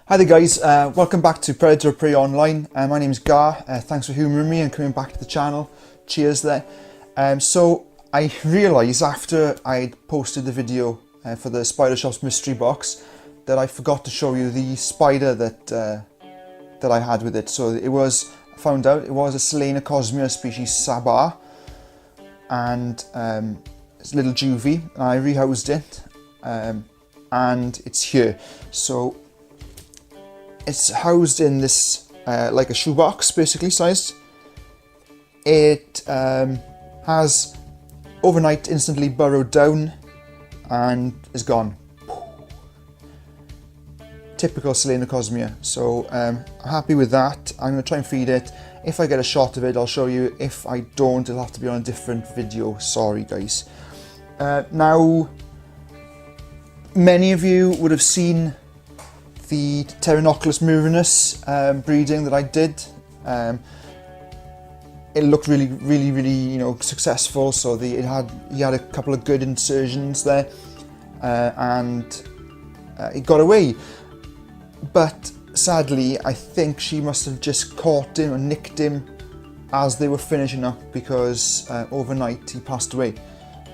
Hi there guys, welcome back to Predator or Prey Online. My name is Gar, thanks for humouring me and coming back to the channel. Cheers there. So I realised after I'd posted the video for the Spider Shop's mystery box that I forgot to show you the spider that I had with it. So it was, I found out it was a Poecilotheria species Sabar, and it's a little juvie, and I rehoused it and it's here. So it's housed in this like a shoebox basically sized. It has overnight instantly burrowed down and is gone. Typical Poecilotheria. So I'm happy with that. I'm going to try and feed it. If I get a shot of it, I'll show you. If I don't, it'll have to be on a different video. Sorry guys. Now, many of you would have seen the Pteronoculus murinus breeding that I did. It looked really, you know, successful. So he had a couple of good insertions there, and it got away. But sadly, I think she must have just caught him or nicked him as they were finishing up, because overnight he passed away.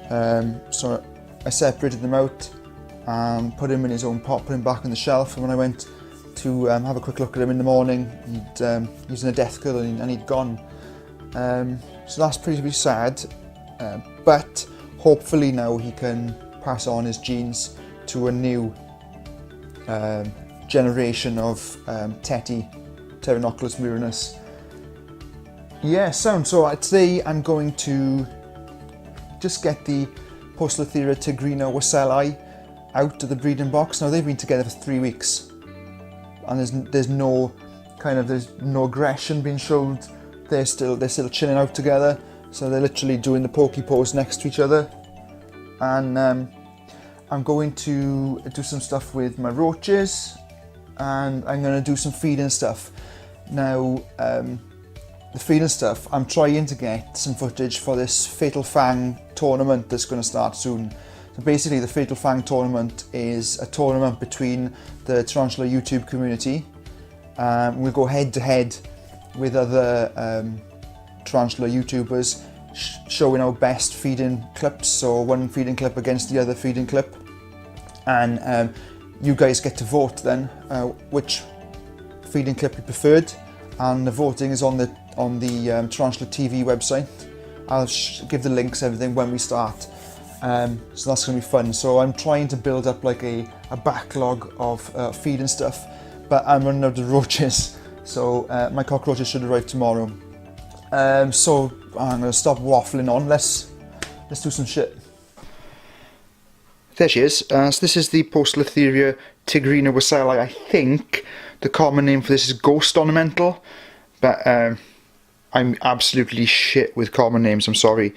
So I separated them out and put him in his own pot, put him back on the shelf, and when I went to have a quick look at him in the morning, he was in a death grill and he'd gone. So that's pretty sad, but hopefully now he can pass on his genes to a new generation of Pteronoculus murinus. Yeah, so today I'm going to just get the Poecilotheria tigrinawesseli out of the breeding box. Now they've been together for 3 weeks, and there's no aggression being showed. They're still chilling out together. So they're literally doing the pokey pose next to each other. And I'm going to do some stuff with my roaches, and I'm going to do some feeding stuff. Now the feeding stuff, I'm trying to get some footage for this Fatal Fang tournament that's going to start soon. So basically the Fatal Fang tournament is a tournament between the tarantula YouTube community. We'll go head to head with other tarantula YouTubers, showing our best feeding clips. So one feeding clip against the other feeding clip. And you guys get to vote then which feeding clip you preferred. And the voting is on the Tarantula TV website. I'll give the links, everything when we start. So that's going to be fun. So I'm trying to build up like a backlog of feeding stuff, but I'm running out of roaches. So my cockroaches should arrive tomorrow. So I'm going to stop waffling on. Let's do some shit. There she is. So this is the Poecilotheria tigrinawesseli. I think the common name for this is ghost ornamental, but I'm absolutely shit with common names. I'm sorry.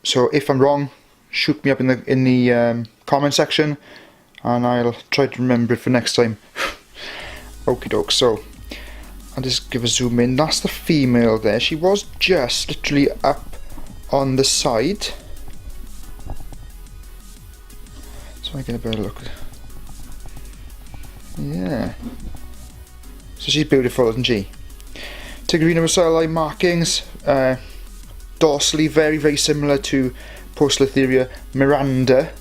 So if I'm wrong, shoot me up in the comment section, and I'll try to remember it for next time. Okie doke. So I'll just give a zoom in. That's the female there. She was just literally up on the side. So I get a better look. Yeah. So she's beautiful, isn't she? Tigrinawesseli markings. Dorsally very similar to Poecilotheria miranda.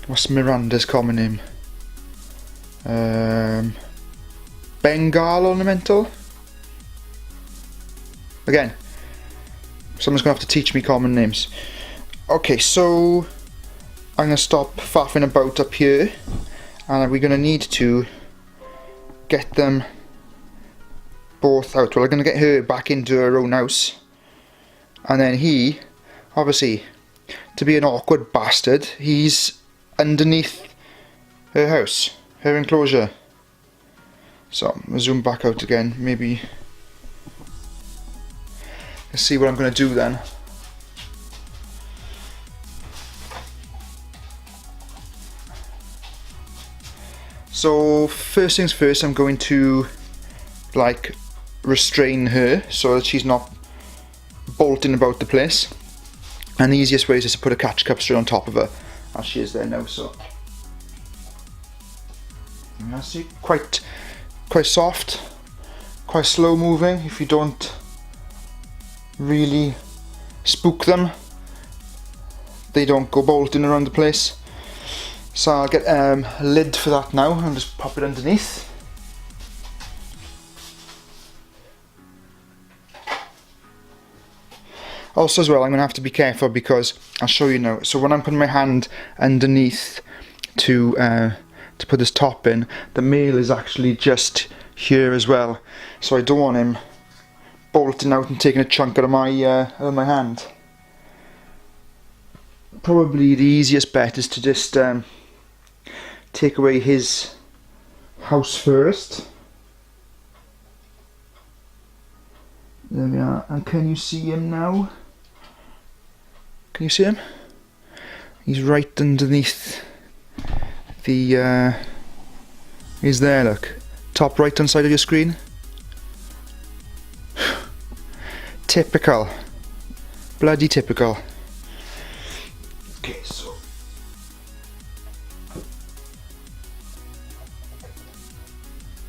What's Miranda's common name? Bengal ornamental. Again, someone's gonna have to teach me common names. Okay, so I'm gonna stop faffing about up here, and we're gonna need to get them both out. Well, I'm gonna get her back into her own house. And then he, obviously, to be an awkward bastard, he's underneath her house, her enclosure. So, I'll zoom back out again, maybe. Let's see what I'm going to do then. So, first things first, I'm going to, like, restrain her so that she's not bolting about the place, and the easiest way is just to put a catch cup straight on top of her, as she is there now. So And see, quite soft, quite slow moving if you don't really spook them. They don't go bolting around the place. So I'll get a lid for that now and just pop it underneath. Also as well, I'm going to have to be careful because I'll show you now. So when I'm putting my hand underneath to put this top in, the male is actually just here as well. So I don't want him bolting out and taking a chunk out of my hand. Probably the easiest bet is to just take away his house first. There we are. And can you see him now? Can you see him? He's right underneath the he's there, look. Top right hand side of your screen. Typical. Bloody typical. Okay, so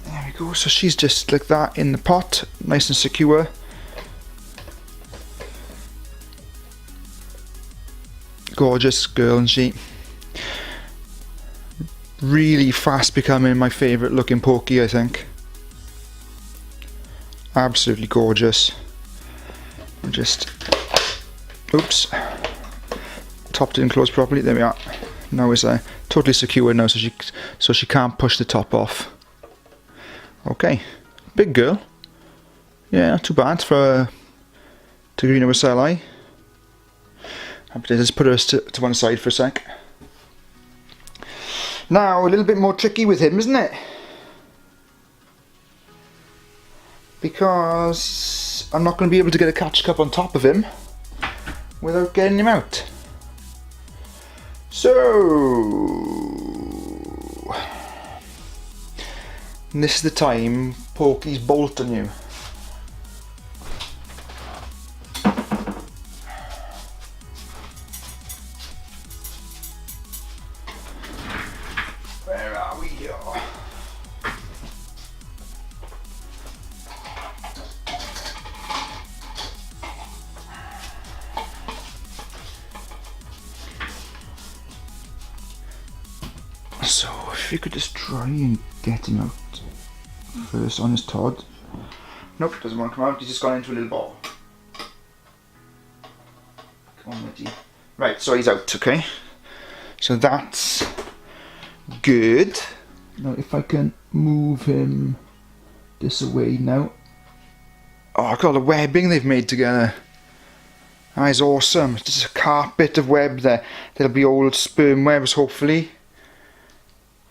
there we go. So she's just like that in the pot, nice and secure. Gorgeous girl, and she really fast becoming my favourite looking Pokey, I think. Absolutely gorgeous. Just oops, topped it in close properly. There we are. Now it's totally secure now, so she can't push the top off. Okay, big girl. Yeah, not too bad for a Tigrinawesseli. Let's put her to one side for a sec. Now, a little bit more tricky with him, isn't it? Because I'm not going to be able to get a catch cup on top of him without getting him out. So, and this is the time Pokey's bolt on you. Where are we here? So if you could just try and get him out first on his Todd. Nope, doesn't want to come out, he's just gone into a little ball. Come on, Mitty. Right, so he's out, okay. So that's good. Now if I can move him this away now. Oh, look at all the webbing they've made together. That is awesome. Just a carpet of web there. There'll be old sperm webs hopefully.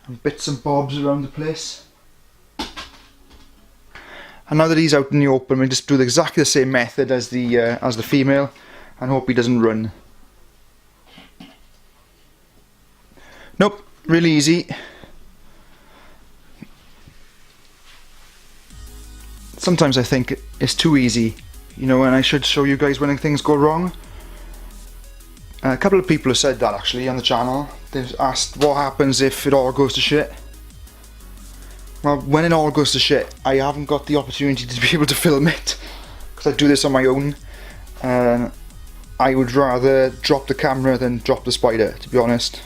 And bits and bobs around the place. And now that he's out in the open, we just do exactly the same method as the female, and hope he doesn't run. Nope, really easy. Sometimes I think it's too easy, you know, and I should show you guys when things go wrong. A couple of people have said that actually on the channel. They've asked what happens if it all goes to shit. Well, when it all goes to shit, I haven't got the opportunity to be able to film it because I do this on my own. I would rather drop the camera than drop the spider, to be honest.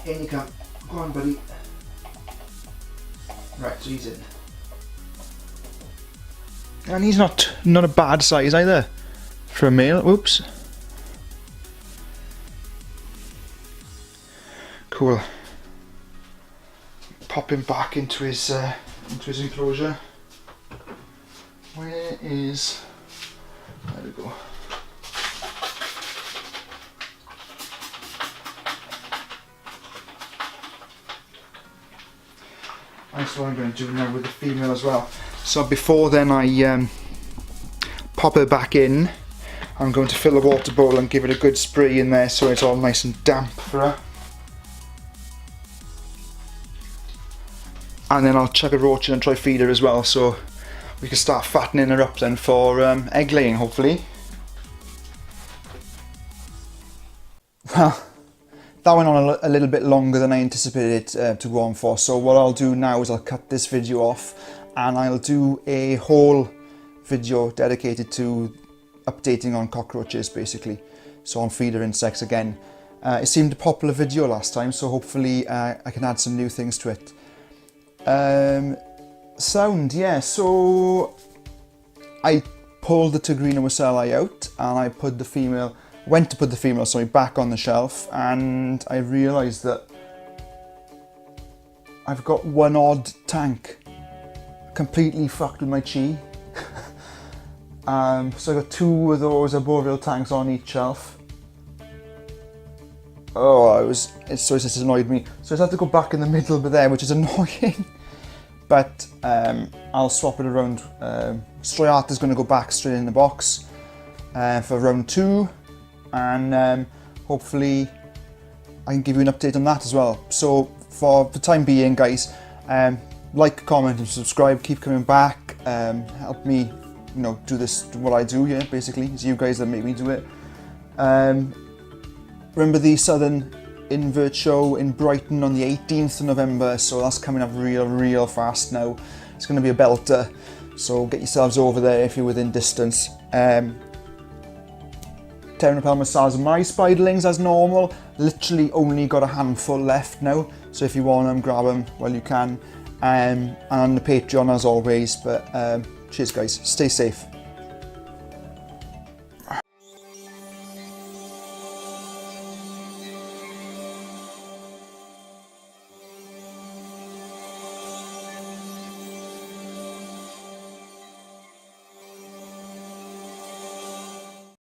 In you come. Go on, buddy. Right, so he's in. And he's not a bad size either for a male. Whoops. Cool. Pop him back into his enclosure. Where is? There we go. That's what I'm going to do now with the female as well. So before then I pop her back in, I'm going to fill a water bowl and give it a good spray in there so it's all nice and damp for her. And then I'll chuck a roach in and try feed her as well, so we can start fattening her up then for egg laying hopefully. Well, that went on a little bit longer than I anticipated it to go on for. So what I'll do now is I'll cut this video off and I'll do a whole video dedicated to updating on cockroaches, basically. So on feeder insects again. It seemed a popular video last time, so hopefully I can add some new things to it. Sound, yeah, so I pulled the Tigrinawesseli out and I went to put the female back on the shelf, and I realised that I've got one odd tank completely fucked with my chi. So I got 2 of those arboreal tanks on each shelf. Oh, it just annoyed me. So I just had to go back in the middle of there, which is annoying. But I'll swap it around. Striata's going to go back straight in the box for round 2. And hopefully I can give you an update on that as well. So for the time being, guys, like, comment and subscribe. Keep coming back. Help me, do what I do here. Basically, it's you guys that make me do it. Remember the Southern Invert show in Brighton on the 18th of November. So that's coming up real fast now. It's going to be a belter. So get yourselves over there if you're within distance. Pteranopelma my spiderlings as normal. Literally only got a handful left now. So if you want them, grab them while you can. And on the Patreon as always. But cheers guys, stay safe.